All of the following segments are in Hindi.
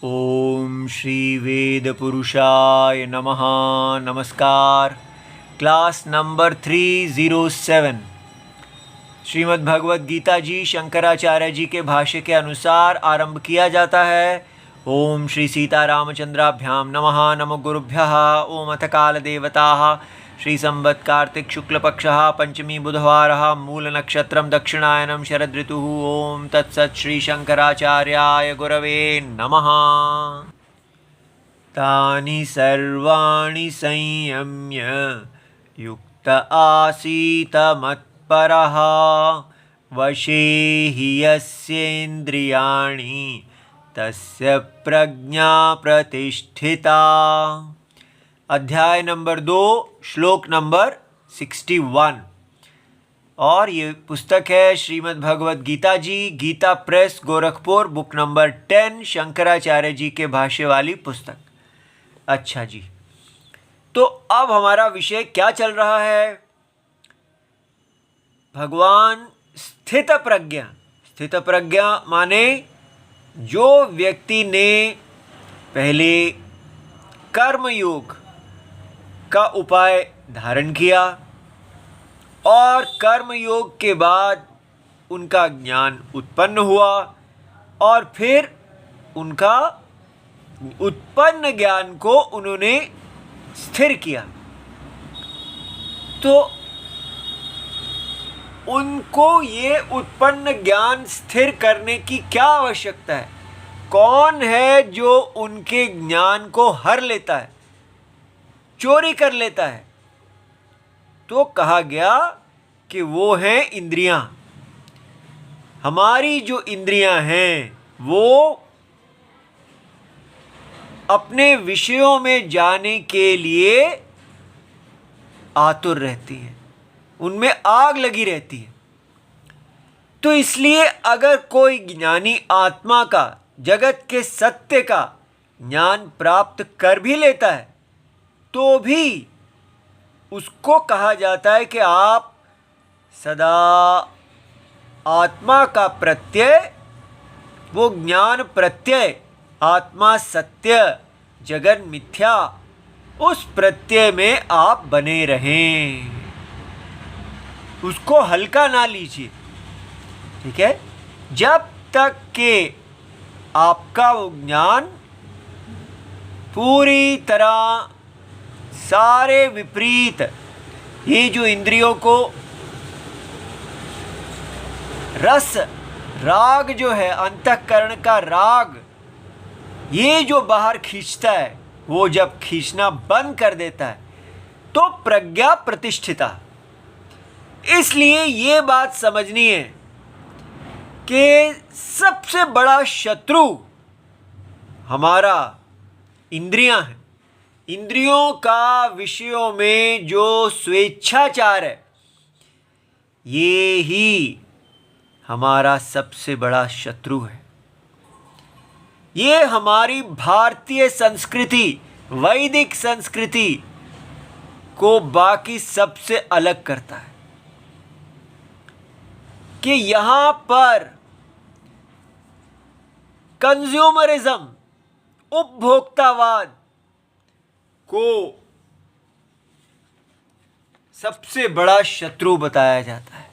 ओम श्री वेद पुरुषाय नमः। नमस्कार। क्लास नंबर 307 श्रीमद् भगवद गीता जी शंकराचार्य जी के भाष्य के अनुसार आरंभ किया जाता है। ओम श्री सीतारामचंद्राभ्याम नमः। नमो गुरुभ्यः। ओम अथ काल देवताः श्री संवत् कार्तिक शुक्ल पक्षः पंचमी बुधवारः मूल नक्षत्रम दक्षिणायनम शरद ऋतुः। ओम तत्सत् श्री शंकराचार्याय गुरवे नमः। तानि सर्वाणि संयम्य युक्त आसीत मत्परः वशे हि यस्येन्द्रियाणि तस्य प्रज्ञा प्रतिष्ठिता। अध्याय नंबर 2 श्लोक नंबर 61। और ये पुस्तक है Shrimad Bhagavad Gita ji, Gita press Gorakhpur, book number 10, Shankaracharya ji के भाष्य वाली पुस्तक। अच्छा जी, तो अब हमारा विषय क्या चल रहा है? भगवान स्थित प्रज्ञा। स्थित प्रज्ञा माने जो व्यक्ति ने पहले कर्मयोग का उपाय धारण किया और कर्मयोग के बाद उनका ज्ञान उत्पन्न हुआ और फिर उनका उत्पन्न ज्ञान को उन्होंने स्थिर किया, तो उनको ये उत्पन्न ज्ञान स्थिर करने की क्या आवश्यकता है? कौन है जो उनके ज्ञान को हर लेता है, चोरी कर लेता है? तो कहा गया कि वो हैं इंद्रियां। हमारी जो इंद्रियां हैं वो अपने विषयों में जाने के लिए आतुर रहती हैं, उनमें आग लगी रहती है। तो इसलिए अगर कोई ज्ञानी आत्मा का, जगत के सत्य का ज्ञान प्राप्त कर भी लेता है तो भी उसको कहा जाता है कि आप सदा आत्मा का प्रत्यय, वो ज्ञान प्रत्यय, आत्मा सत्य जगत मिथ्या, उस प्रत्यय में आप बने रहें, उसको हल्का ना लीजिए। ठीक है? जब तक के आपका वो ज्ञान पूरी तरह सारे विपरीत, ये जो इंद्रियों को रस राग जो है, अंतःकरण का राग, ये जो बाहर खींचता है, वो जब खींचना बंद कर देता है तो प्रज्ञा प्रतिष्ठिता। इसलिए ये बात समझनी है कि सबसे बड़ा शत्रु हमारा इंद्रियां हैं। इंद्रियों का विषयों में जो स्वेच्छाचार है, ये ही हमारा सबसे बड़ा शत्रु है। ये हमारी भारतीय संस्कृति, वैदिक संस्कृति को बाकी सबसे अलग करता है कि यहाँ पर कंज्यूमरिज्म, उपभोक्तावाद को सबसे बड़ा शत्रु बताया जाता है।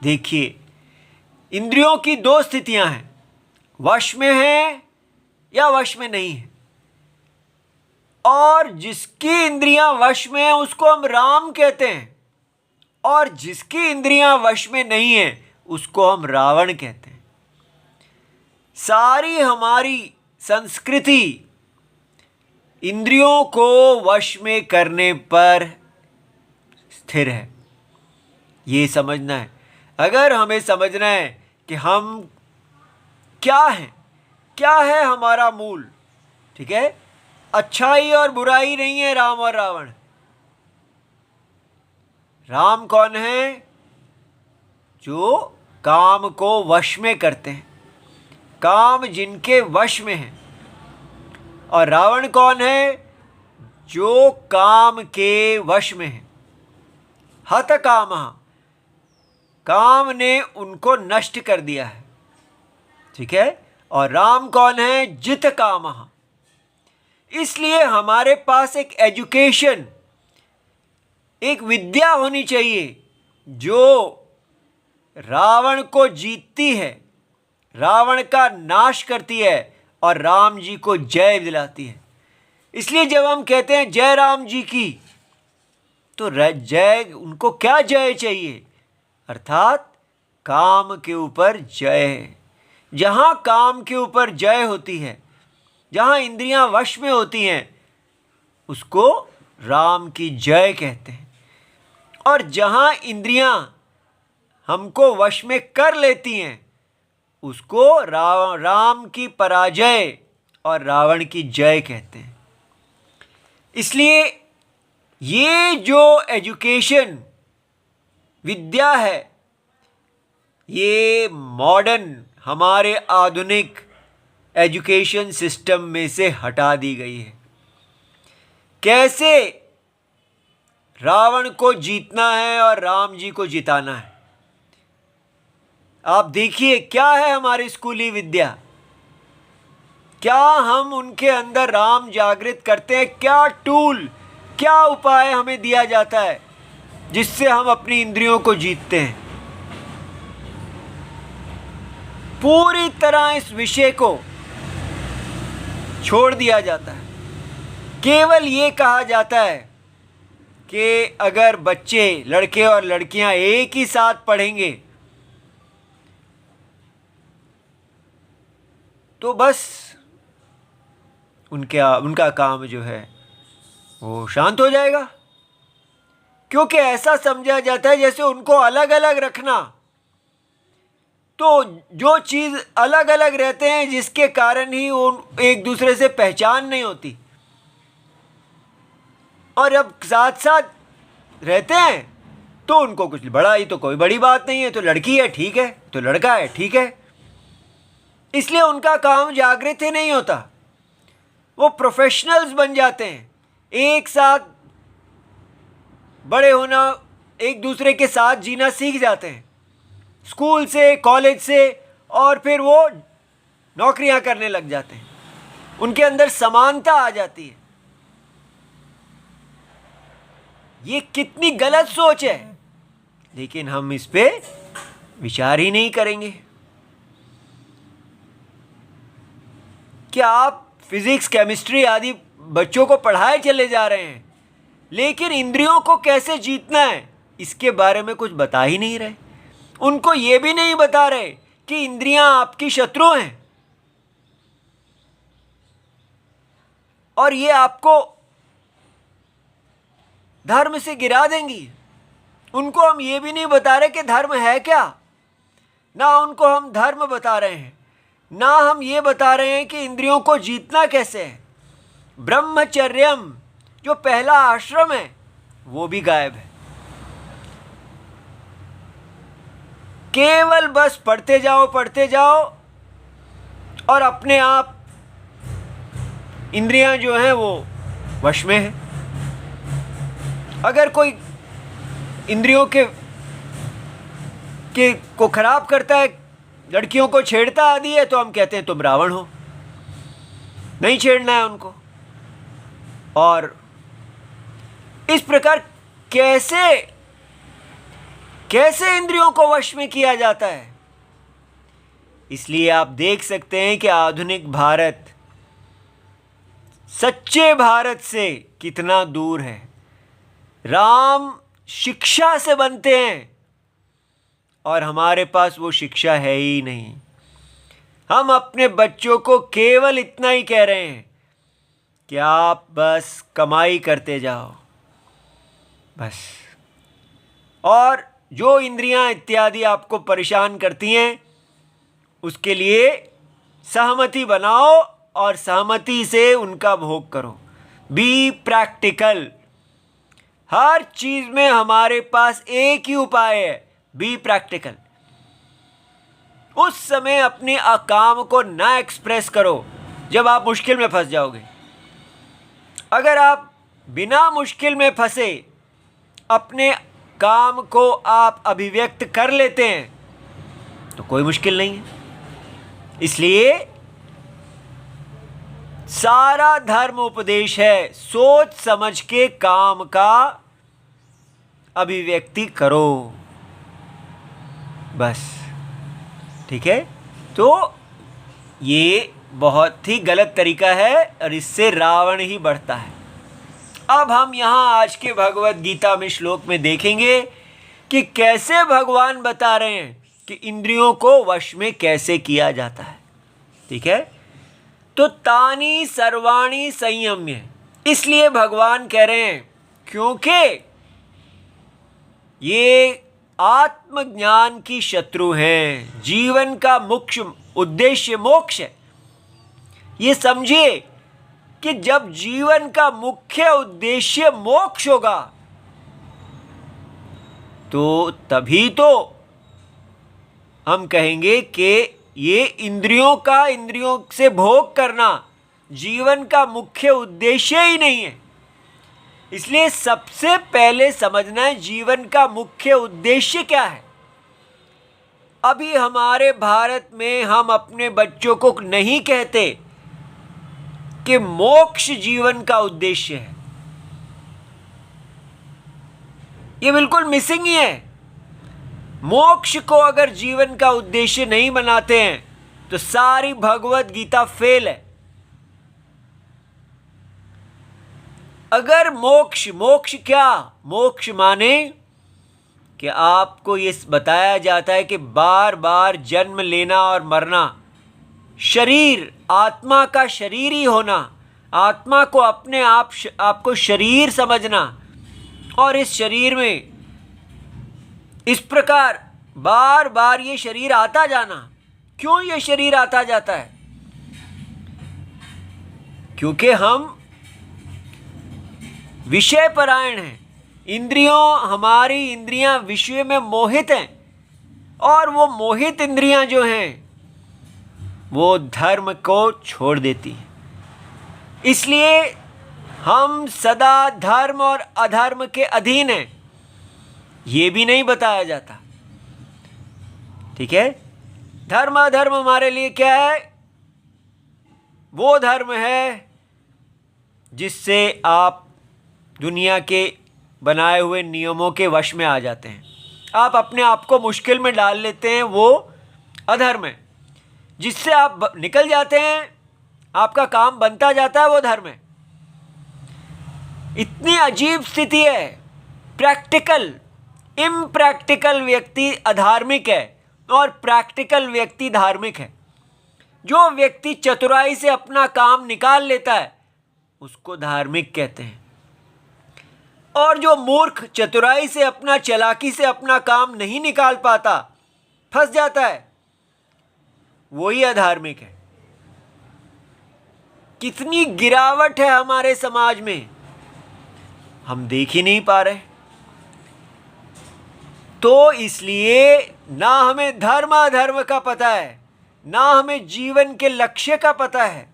देखिए, इंद्रियों की दो स्थितियां हैं, वश में है या वश में नहीं है। और जिसकी इंद्रियां वश में है उसको हम राम कहते हैं, और जिसकी इंद्रियां वश में नहीं है उसको हम रावण कहते हैं। सारी हमारी संस्कृति इंद्रियों को वश में करने पर स्थिर है। ये समझना है। अगर हमें समझना है कि हम क्या हैं, क्या है हमारा मूल, ठीक है? अच्छाई और बुराई नहीं है राम और रावण। राम कौन है? जो काम को वश में करते हैं, काम जिनके वश में है। और रावण कौन है? जो काम के वश में है। हत कामः, काम ने उनको नष्ट कर दिया है। ठीक है? और राम कौन है? जित कामः। इसलिए हमारे पास एक एजुकेशन, एक विद्या होनी चाहिए जो रावण को जीतती है, रावण का नाश करती है और राम जी को जय दिलाती है। इसलिए जब हम कहते हैं जय राम जी की, तो जय, उनको क्या जय चाहिए? अर्थात काम के ऊपर जय है। जहाँ काम के ऊपर जय होती है, जहाँ इंद्रियां वश में होती हैं, उसको राम की जय कहते हैं। और जहाँ इंद्रियां हमको वश में कर लेती हैं, उसको राम की पराजय और रावण की जय कहते हैं। इसलिए ये जो एजुकेशन विद्या है, ये मॉडर्न, हमारे आधुनिक एजुकेशन सिस्टम में से हटा दी गई है। कैसे रावण को जीतना है और राम जी को जिताना है। आप देखिए क्या है हमारी स्कूली विद्या, क्या हम उनके अंदर राम जागृत करते हैं? क्या टूल, क्या उपाय हमें दिया जाता है जिससे हम अपनी इंद्रियों को जीतते हैं? पूरी तरह इस विषय को छोड़ दिया जाता है। केवल ये कहा जाता है कि अगर बच्चे, लड़के और लड़कियां एक ही साथ पढ़ेंगे तो बस उनका काम जो है वो शांत हो जाएगा। क्योंकि ऐसा समझा जाता है जैसे उनको अलग अलग रखना, तो जो चीज़ अलग अलग रहते हैं जिसके कारण ही उन एक दूसरे से पहचान नहीं होती, और अब साथ साथ रहते हैं तो उनको कुछ बड़ा ही, तो कोई बड़ी बात नहीं है, तो लड़की है ठीक है, तो लड़का है ठीक है। इसलिए उनका काम जागृत ही नहीं होता, वो प्रोफेशनल्स बन जाते हैं, एक साथ बड़े होना, एक दूसरे के साथ जीना सीख जाते हैं स्कूल से, कॉलेज से, और फिर वो नौकरियां करने लग जाते हैं। उनके अंदर समानता आ जाती है। ये कितनी गलत सोच है, लेकिन हम इस पे विचार ही नहीं करेंगे। क्या आप फिजिक्स, केमिस्ट्री आदि बच्चों को पढ़ाए चले जा रहे हैं, लेकिन इंद्रियों को कैसे जीतना है इसके बारे में कुछ बता ही नहीं रहे। उनको ये भी नहीं बता रहे कि इंद्रियां आपकी शत्रु हैं और ये आपको धर्म से गिरा देंगी। उनको हम ये भी नहीं बता रहे कि धर्म है क्या, ना उनको हम धर्म बता रहे हैं, ना हम ये बता रहे हैं कि इंद्रियों को जीतना कैसे है। ब्रह्मचर्यम जो पहला आश्रम है वो भी गायब है। केवल बस पढ़ते जाओ और अपने आप इंद्रियां जो हैं वो वश में है। अगर कोई इंद्रियों के को खराब करता है, लड़कियों को छेड़ता आदि है, तो हम कहते हैं तुम रावण हो, नहीं छेड़ना है उनको। और इस प्रकार कैसे इंद्रियों को वश में किया जाता है। इसलिए आप देख सकते हैं कि आधुनिक भारत सच्चे भारत से कितना दूर है। राम शिक्षा से बनते हैं और हमारे पास वो शिक्षा है ही नहीं। हम अपने बच्चों को केवल इतना ही कह रहे हैं कि आप बस कमाई करते जाओ बस, और जो इंद्रियां इत्यादि आपको परेशान करती हैं उसके लिए सहमति बनाओ और सहमति से उनका भोग करो। Be practical. हर चीज में हमारे पास एक ही उपाय है, बी प्रैक्टिकल। उस समय अपने काम को ना एक्सप्रेस करो जब आप मुश्किल में फंस जाओगे। अगर आप बिना मुश्किल में फंसे अपने काम को आप अभिव्यक्त कर लेते हैं तो कोई मुश्किल नहीं है। इसलिए सारा धर्म उपदेश है, सोच समझ के काम का अभिव्यक्ति करो, बस। ठीक है, तो ये बहुत ही गलत तरीका है और इससे रावण ही बढ़ता है। अब हम यहाँ आज के भगवत गीता में श्लोक में देखेंगे कि कैसे भगवान बता रहे हैं कि इंद्रियों को वश में कैसे किया जाता है। ठीक है, तो तानी सर्वाणी संयम्य, इसलिए भगवान कह रहे हैं क्योंकि ये आत्मज्ञान की शत्रु हैं। जीवन का मुख्य उद्देश्य मोक्ष है। ये समझिए कि जब जीवन का मुख्य उद्देश्य मोक्ष होगा तो तभी तो हम कहेंगे कि ये इंद्रियों से भोग करना जीवन का मुख्य उद्देश्य ही नहीं है। इसलिए सबसे पहले समझना है जीवन का मुख्य उद्देश्य क्या है। अभी हमारे भारत में हम अपने बच्चों को नहीं कहते कि मोक्ष जीवन का उद्देश्य है। ये बिल्कुल मिसिंग ही है। मोक्ष को अगर जीवन का उद्देश्य नहीं बनाते हैं तो सारी भगवत गीता फेल है। अगर मोक्ष क्या, मोक्ष माने कि आपको ये बताया जाता है कि बार बार जन्म लेना और मरना, शरीर, आत्मा का शरीर ही होना, आत्मा को अपने आपको शरीर समझना और इस शरीर में इस प्रकार बार बार ये शरीर आता जाना। क्यों ये शरीर आता जाता है? क्योंकि हम विषय परायण हैं। हमारी इंद्रियां विषय में मोहित हैं और वो मोहित इंद्रियां जो हैं वो धर्म को छोड़ देती हैं। इसलिए हम सदा धर्म और अधर्म के अधीन हैं, ये भी नहीं बताया जाता। ठीक है, धर्म अधर्म हमारे लिए क्या है? वो धर्म है जिससे आप दुनिया के बनाए हुए नियमों के वश में आ जाते हैं, आप अपने आप को मुश्किल में डाल लेते हैं, वो अधर्म है। जिससे आप निकल जाते हैं, आपका काम बनता जाता है, वो धर्म है। इतनी अजीब स्थिति है। प्रैक्टिकल, इम्प्रैक्टिकल व्यक्ति अधार्मिक है और प्रैक्टिकल व्यक्ति धार्मिक है। जो व्यक्ति चतुराई से अपना काम निकाल लेता है उसको धार्मिक कहते हैं, और जो मूर्ख चतुराई से चालाकी से अपना काम नहीं निकाल पाता, फंस जाता है, वही अधार्मिक है। कितनी गिरावट है हमारे समाज में, हम देख ही नहीं पा रहे। तो इसलिए ना हमें धर्म अधर्म का पता है, ना हमें जीवन के लक्ष्य का पता है।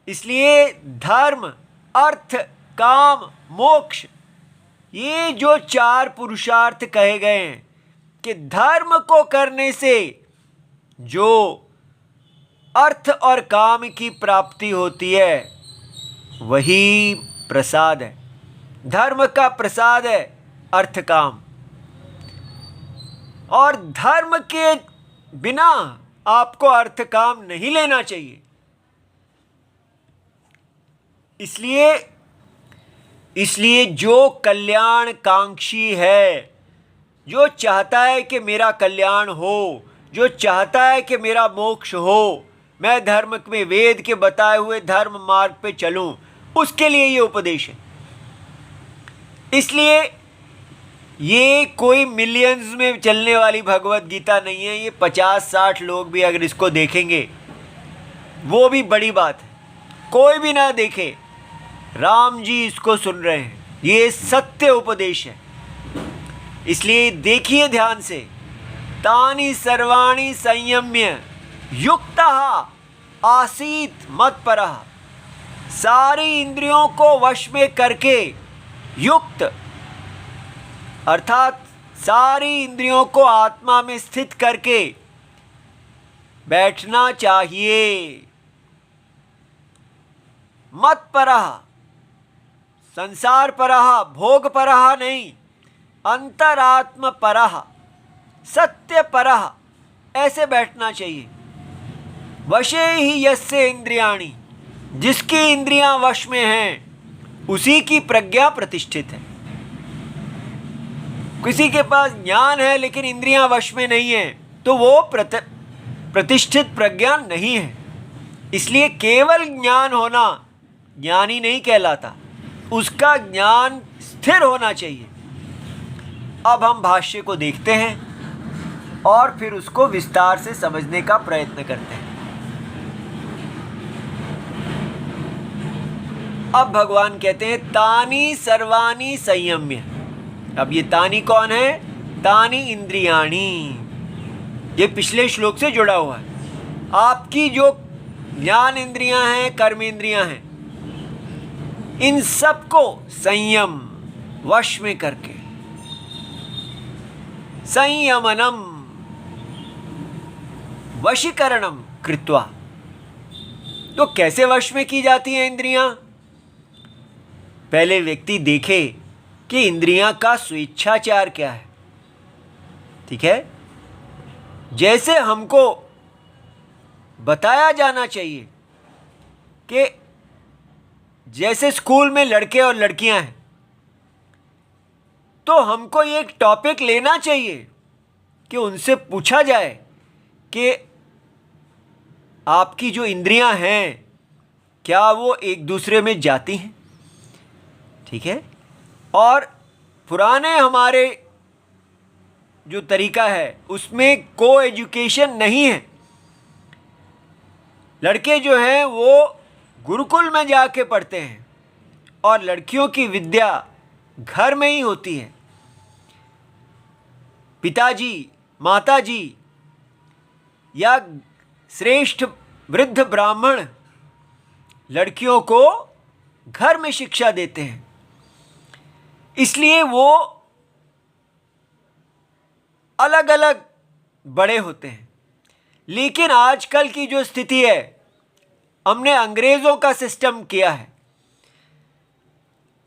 इसलिए धर्म, अर्थ, काम, मोक्ष, ये जो 4 पुरुषार्थ कहे गए हैं कि धर्म को करने से जो अर्थ और काम की प्राप्ति होती है वही प्रसाद है। धर्म का प्रसाद है अर्थ काम, और धर्म के बिना आपको अर्थ काम नहीं लेना चाहिए। इसलिए जो कल्याण कांक्षी है, जो चाहता है कि मेरा कल्याण हो, जो चाहता है कि मेरा मोक्ष हो, मैं धर्म में वेद के बताए हुए धर्म मार्ग पे चलूं, उसके लिए ये उपदेश है। इसलिए ये कोई मिलियंस में चलने वाली भगवत गीता नहीं है। ये 50-60 लोग भी अगर इसको देखेंगे वो भी बड़ी बात है। कोई भी ना देखे, राम जी इसको सुन रहे हैं, ये सत्य उपदेश है। इसलिए देखिए ध्यान से, तानि सर्वाणि संयम्य युक्तः आसीत मत्परः, सारी इंद्रियों को वश में करके युक्त, अर्थात सारी इंद्रियों को आत्मा में स्थित करके बैठना चाहिए। मत परह, संसार परह, भोग परह नहीं, अंतरात्म परह, सत्य परह, ऐसे बैठना चाहिए। वशे ही यस्य इंद्रियाणि, जिसकी इंद्रियां वश में हैं उसी की प्रज्ञा प्रतिष्ठित है। किसी के पास ज्ञान है लेकिन इंद्रियां वश में नहीं है तो वो प्रतिष्ठित प्रज्ञा नहीं है। इसलिए केवल ज्ञान होना ज्ञानी नहीं कहलाता, उसका ज्ञान स्थिर होना चाहिए। अब हम भाष्य को देखते हैं और फिर उसको विस्तार से समझने का प्रयत्न करते हैं। अब भगवान कहते हैं तानि सर्वाणि संयम्य। अब ये तानि कौन है? तानि इंद्रियाणि। ये पिछले श्लोक से जुड़ा हुआ है। आपकी जो ज्ञान इंद्रियां हैं, कर्म इंद्रियां हैं, इन सबको संयम, वश में करके, संयमनम, वशीकरणम कृत्वा। तो कैसे वश में की जाती हैं इंद्रियां? पहले व्यक्ति देखे कि इंद्रियां का स्वेच्छाचार क्या है। ठीक है, जैसे हमको बताया जाना चाहिए कि जैसे स्कूल में लड़के और लड़कियां हैं तो हमको ये एक टॉपिक लेना चाहिए कि उनसे पूछा जाए कि आपकी जो इंद्रियां हैं क्या वो एक दूसरे में जाती हैं। ठीक है, और पुराने हमारे जो तरीका है उसमें को एजुकेशन नहीं है। लड़के जो हैं वो गुरुकुल में जाके पढ़ते हैं और लड़कियों की विद्या घर में ही होती है। पिताजी, माताजी या श्रेष्ठ वृद्ध ब्राह्मण लड़कियों को घर में शिक्षा देते हैं, इसलिए वो अलग अलग बड़े होते हैं। लेकिन आजकल की जो स्थिति है, हमने अंग्रेज़ों का सिस्टम किया है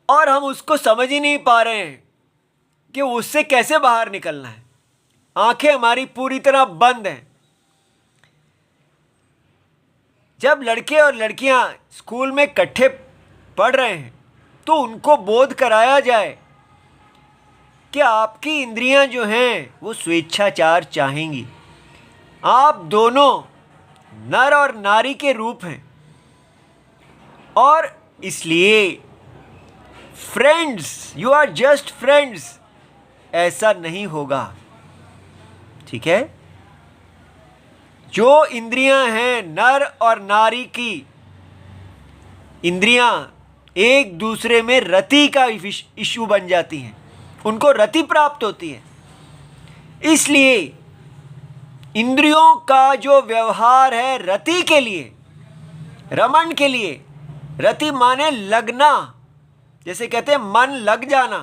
और हम उसको समझ ही नहीं पा रहे हैं कि उससे कैसे बाहर निकलना है। आंखें हमारी पूरी तरह बंद हैं। जब लड़के और लड़कियां स्कूल में इकट्ठे पढ़ रहे हैं तो उनको बोध कराया जाए कि आपकी इंद्रियां जो हैं वो स्वेच्छाचार चाहेंगी। आप दोनों नर और नारी के रूप हैं और इसलिए friends, you are just friends, ऐसा नहीं होगा। ठीक है, जो इंद्रियां हैं नर और नारी की, इंद्रियां एक दूसरे में रति का इशू बन जाती हैं, उनको रति प्राप्त होती है। इसलिए इंद्रियों का जो व्यवहार है रति के लिए, रमण के लिए, रति माने लगना, जैसे कहते हैं मन लग जाना।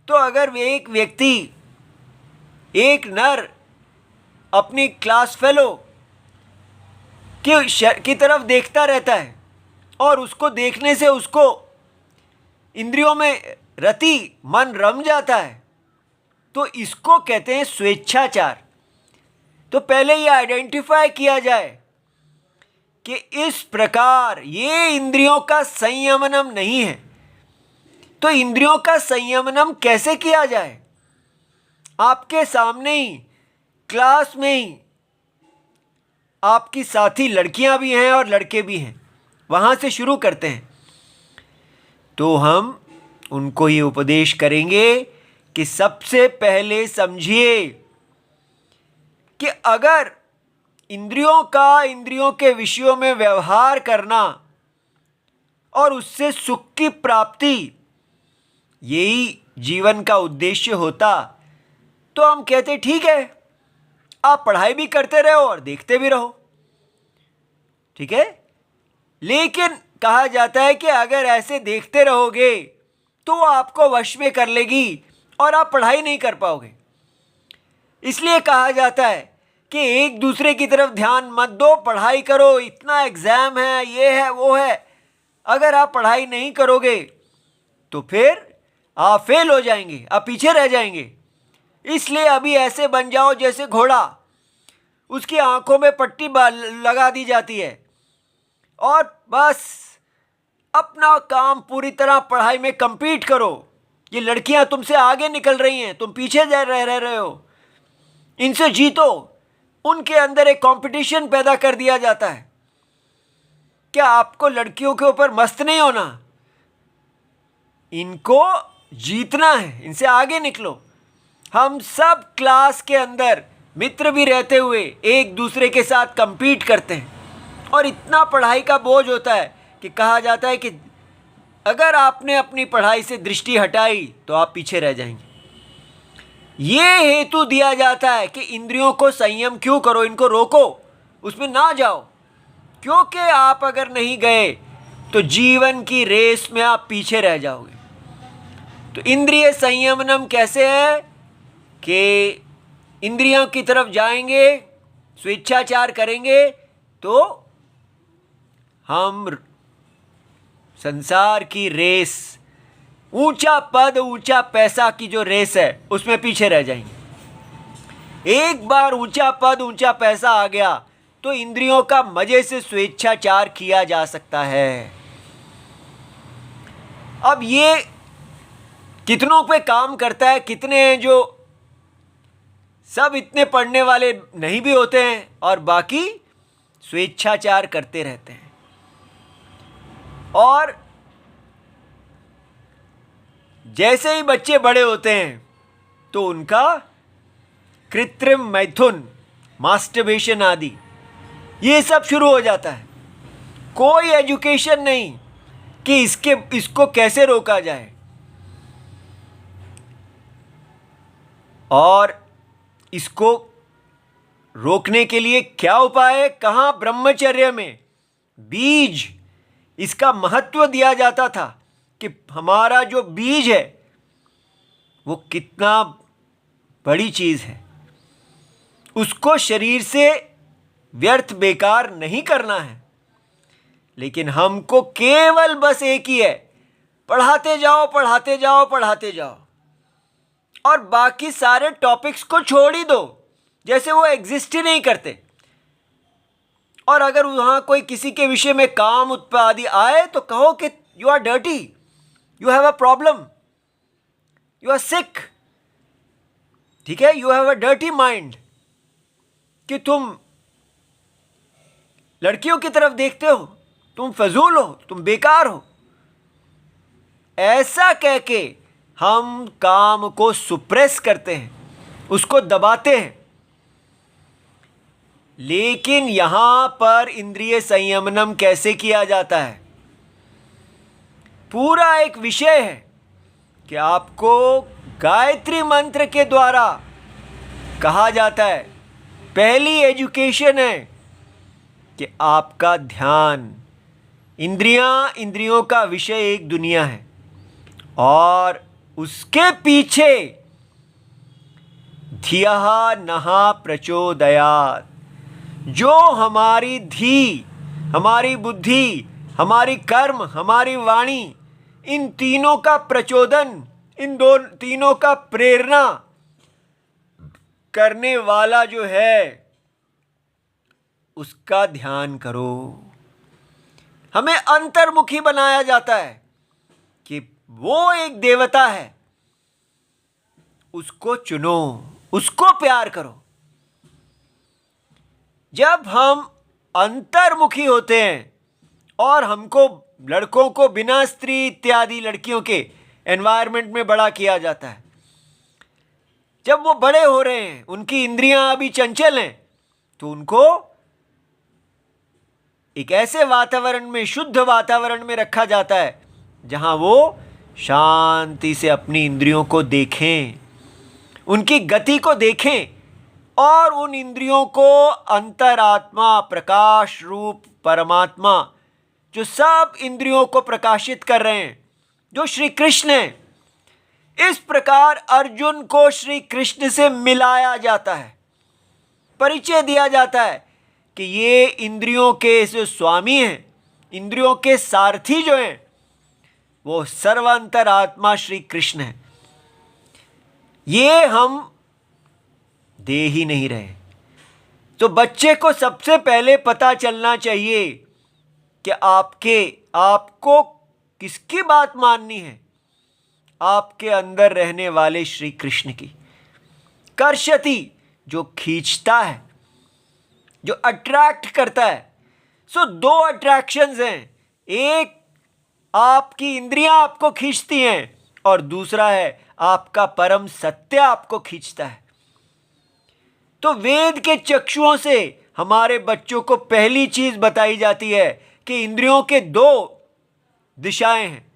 तो अगर एक व्यक्ति, एक नर अपनी क्लास फेलो की तरफ देखता रहता है और उसको देखने से उसको इंद्रियों में रति, मन रम जाता है, तो इसको कहते हैं स्वेच्छाचार। तो पहले ये आइडेंटिफाई किया जाए कि इस प्रकार ये इंद्रियों का संयमनम नहीं है। तो इंद्रियों का संयमनम कैसे किया जाए? आपके सामने ही क्लास में ही आपकी साथी लड़कियां भी हैं और लड़के भी हैं, वहाँ से शुरू करते हैं। तो हम उनको ये उपदेश करेंगे कि सबसे पहले समझिए कि अगर इंद्रियों के विषयों में व्यवहार करना और उससे सुख की प्राप्ति यही जीवन का उद्देश्य होता तो हम कहते ठीक है, आप पढ़ाई भी करते रहो और देखते भी रहो। ठीक है, लेकिन कहा जाता है कि अगर ऐसे देखते रहोगे तो वो आपको वश में कर लेगी और आप पढ़ाई नहीं कर पाओगे। इसलिए कहा जाता है कि एक दूसरे की तरफ ध्यान मत दो, पढ़ाई करो, इतना एग्जाम है, ये है वो है। अगर आप पढ़ाई नहीं करोगे तो फिर आप फेल हो जाएंगे, आप पीछे रह जाएंगे। इसलिए अभी ऐसे बन जाओ जैसे घोड़ा, उसकी आंखों में पट्टी लगा दी जाती है और बस अपना काम पूरी तरह पढ़ाई में कंपीट करो। ये लड़कियां तुमसे आगे निकल रही हैं, तुम पीछे रह रहे हो, इनसे जीतो। उनके अंदर एक कंपटीशन पैदा कर दिया जाता है। क्या आपको लड़कियों के ऊपर मस्त नहीं होना? इनको जीतना है, इनसे आगे निकलो। हम सब क्लास के अंदर मित्र भी रहते हुए एक दूसरे के साथ कंपीट करते हैं और इतना पढ़ाई का बोझ होता है कि कहा जाता है कि अगर आपने अपनी पढ़ाई से दृष्टि हटाई तो आप पीछे रह जाएंगे। ये हेतु दिया जाता है कि इंद्रियों को संयम क्यों करो, इनको रोको, उसमें ना जाओ, क्योंकि आप अगर नहीं गए तो जीवन की रेस में आप पीछे रह जाओगे। तो इंद्रिय संयमनम कैसे है कि इंद्रियों की तरफ जाएंगे, स्वेच्छाचार करेंगे तो हम संसार की रेस, ऊंचा पद ऊंचा पैसा की जो रेस है उसमें पीछे रह जाएंगे। एक बार ऊंचा पद ऊंचा पैसा आ गया तो इंद्रियों का मजे से स्वेच्छाचार किया जा सकता है। अब ये कितनों पे काम करता है, कितने हैं जो सब इतने पढ़ने वाले नहीं भी होते हैं और बाकी स्वेच्छाचार करते रहते हैं। और जैसे ही बच्चे बड़े होते हैं तो उनका कृत्रिम मैथुन, मास्टरबेशन आदि ये सब शुरू हो जाता है। कोई एजुकेशन नहीं कि इसको कैसे रोका जाए। और इसको रोकने के लिए क्या उपाय है? कहाँ ब्रह्मचर्य में बीज, इसका महत्व दिया जाता था कि हमारा जो बीज है वो कितना बड़ी चीज़ है, उसको शरीर से व्यर्थ बेकार नहीं करना है। लेकिन हमको केवल बस एक ही है, पढ़ाते जाओ पढ़ाते जाओ पढ़ाते जाओ और बाकी सारे टॉपिक्स को छोड़ ही दो, जैसे वो एग्जिस्ट ही नहीं करते। और अगर वहाँ कोई किसी के विषय में काम उत्पादि आए तो कहो कि you are dirty, you have a problem, you are sick, ठीक है, you have a dirty mind, कि तुम लड़कियों की तरफ देखते हो, तुम फजूल हो, तुम बेकार हो। ऐसा कह के हम काम को सुप्रेस करते हैं, उसको दबाते हैं। लेकिन यहां पर इंद्रिय संयमनम कैसे किया जाता है, पूरा एक विषय है कि आपको गायत्री मंत्र के द्वारा कहा जाता है, पहली एजुकेशन है कि आपका ध्यान, इंद्रियों का विषय एक दुनिया है और उसके पीछे धियः नः प्रचोदयात्, जो हमारी धी, हमारी बुद्धि, हमारी कर्म, हमारी वाणी, इन तीनों का प्रचोदन, इन तीनों का प्रेरणा करने वाला जो है उसका ध्यान करो। हमें अंतर्मुखी बनाया जाता है कि वो एक देवता है, उसको चुनो, उसको प्यार करो। जब हम अंतर्मुखी होते हैं और हमको लड़कों को बिना स्त्री इत्यादि लड़कियों के एनवायरनमेंट में बड़ा किया जाता है, जब वो बड़े हो रहे हैं, उनकी इंद्रियां अभी चंचल हैं, तो उनको एक ऐसे वातावरण में, शुद्ध वातावरण में रखा जाता है जहां वो शांति से अपनी इंद्रियों को देखें, उनकी गति को देखें और उन इंद्रियों को अंतरात्मा, प्रकाश रूप परमात्मा जो सब इंद्रियों को प्रकाशित कर रहे हैं, जो श्री कृष्ण हैं, इस प्रकार अर्जुन को श्री कृष्ण से मिलाया जाता है। परिचय दिया जाता है कि ये इंद्रियों के जो स्वामी हैं, इंद्रियों के सारथी जो हैं, वो सर्वांतर आत्मा श्री कृष्ण है। ये हम दे ही नहीं रहे। तो बच्चे को सबसे पहले पता चलना चाहिए कि आपको किसकी बात माननी है, आपके अंदर रहने वाले श्री कृष्ण की। कर्षति, जो खींचता है, जो अट्रैक्ट करता है। सो दो अट्रैक्शंस हैं, एक आपकी इंद्रियां आपको खींचती हैं और दूसरा है आपका परम सत्य आपको खींचता है। तो वेद के चक्षुओं से हमारे बच्चों को पहली चीज बताई जाती है कि इंद्रियों के दो दिशाएं हैं।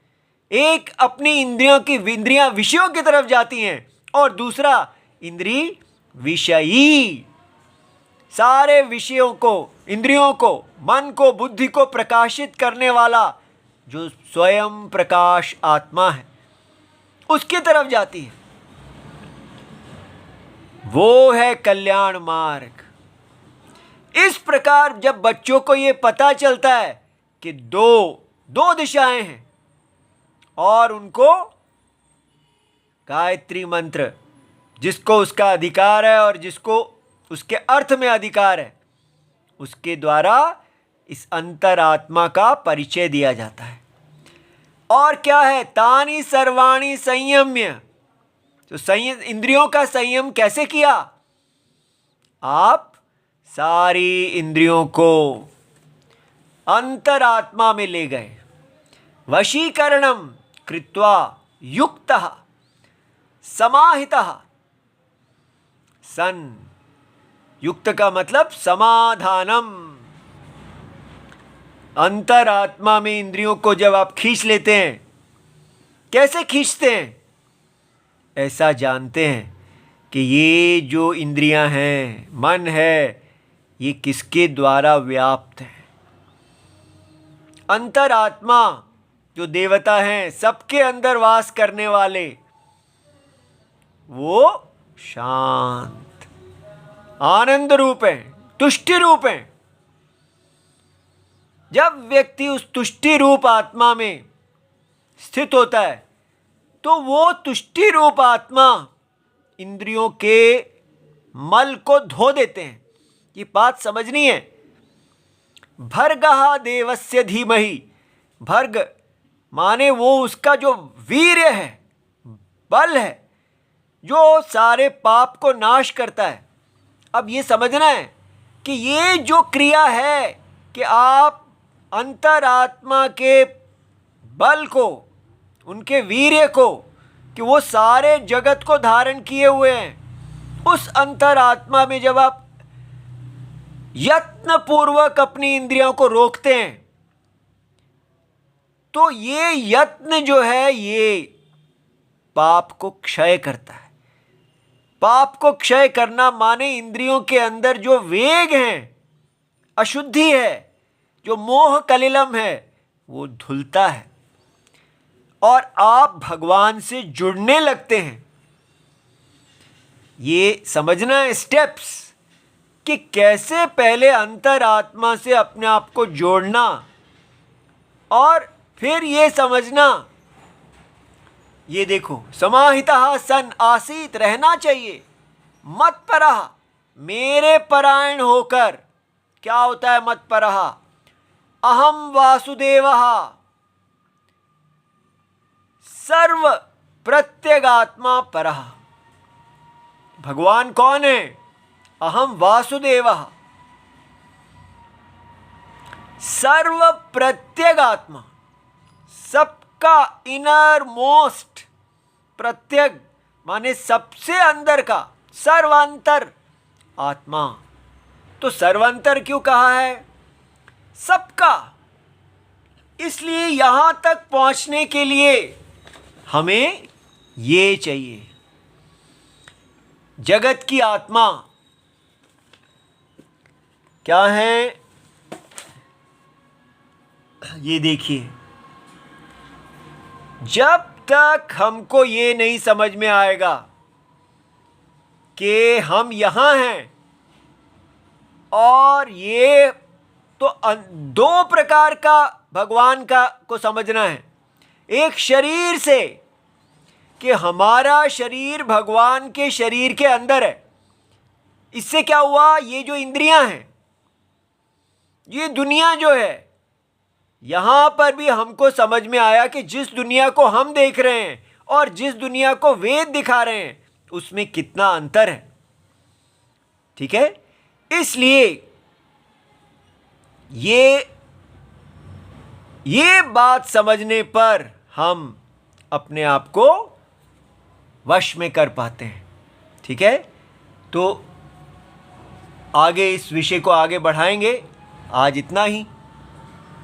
एक अपनी इंद्रियां विषयों की तरफ जाती हैं और दूसरा इंद्रिय विषयी, सारे विषयों को, इंद्रियों को, मन को, बुद्धि को प्रकाशित करने वाला जो स्वयं प्रकाश आत्मा है, उसकी तरफ जाती है। वो है कल्याण मार्ग। इस प्रकार जब बच्चों को यह पता चलता है कि दो दिशाएं हैं और उनको गायत्री मंत्र, जिसको उसका अधिकार है और जिसको उसके अर्थ में अधिकार है, उसके द्वारा इस अंतरात्मा का परिचय दिया जाता है। और क्या है? तानि सर्वाणि संयम्य। तो इंद्रियों का संयम कैसे किया? आप सारी इंद्रियों को अंतरात्मा में ले गए। वशीकरणम कृत्वा युक्तः समाहितः सन। युक्त का मतलब समाधानम। अंतरात्मा में इंद्रियों को जब आप खींच लेते हैं, कैसे खींचते हैं? ऐसा जानते हैं कि ये जो इंद्रियां हैं, मन है, ये किसके द्वारा व्याप्त है? अंतरात्मा जो देवता हैं, सबके अंदर वास करने वाले, वो शांत आनंद रूप है, तुष्टि रूप है। जब व्यक्ति उस तुष्टि रूप आत्मा में स्थित होता है तो वो तुष्टि रूप आत्मा इंद्रियों के मल को धो देते हैं। ये बात समझनी है। भर्गः देवस्य धीमहि। भर्ग माने वो उसका जो वीर्य है, बल है, जो सारे पाप को नाश करता है। अब ये समझना है कि ये जो क्रिया है कि आप अंतरात्मा के बल को, उनके वीर्य को, कि वो सारे जगत को धारण किए हुए हैं, उस अंतरात्मा में जब आप यत्न पूर्वक अपनी इंद्रियों को रोकते हैं, तो ये यत्न जो है ये पाप को क्षय करता है। पाप को क्षय करना माने इंद्रियों के अंदर जो वेग है, अशुद्धि है, जो मोह कलिलम है, वो धुलता है और आप भगवान से जुड़ने लगते हैं। ये समझना है स्टेप्स कि कैसे पहले अंतरात्मा से अपने आप को जोड़ना, और फिर ये समझना, ये देखो, समाहितः सन आसीत, रहना चाहिए। मत्परः, मेरे परायण होकर। क्या होता है मत्परः? अहम वासुदेवः सर्व प्रत्यगात्मा परः। भगवान कौन है? अहम वासुदेवः सर्व प्रत्यगात्मा, सबका इनर मोस्ट। प्रत्यग माने सबसे अंदर का, सर्वांतर आत्मा। तो सर्वांतर क्यों कहा है? सबका। इसलिए यहां तक पहुंचने के लिए हमें ये चाहिए। जगत की आत्मा क्या है? ये देखिए, जब तक हमको ये नहीं समझ में आएगा कि हम यहां हैं और ये तो दो प्रकार का भगवान का को समझना है। एक शरीर से कि हमारा शरीर भगवान के शरीर के अंदर है। इससे क्या हुआ, ये जो इंद्रियां हैं, ये दुनिया जो है, यहां पर भी हमको समझ में आया कि जिस दुनिया को हम देख रहे हैं और जिस दुनिया को वेद दिखा रहे हैं उसमें कितना अंतर है। ठीक है, इसलिए ये बात समझने पर हम अपने आप को वश में कर पाते हैं। ठीक है, तो आगे इस विषय को आगे बढ़ाएंगे। आज इतना ही।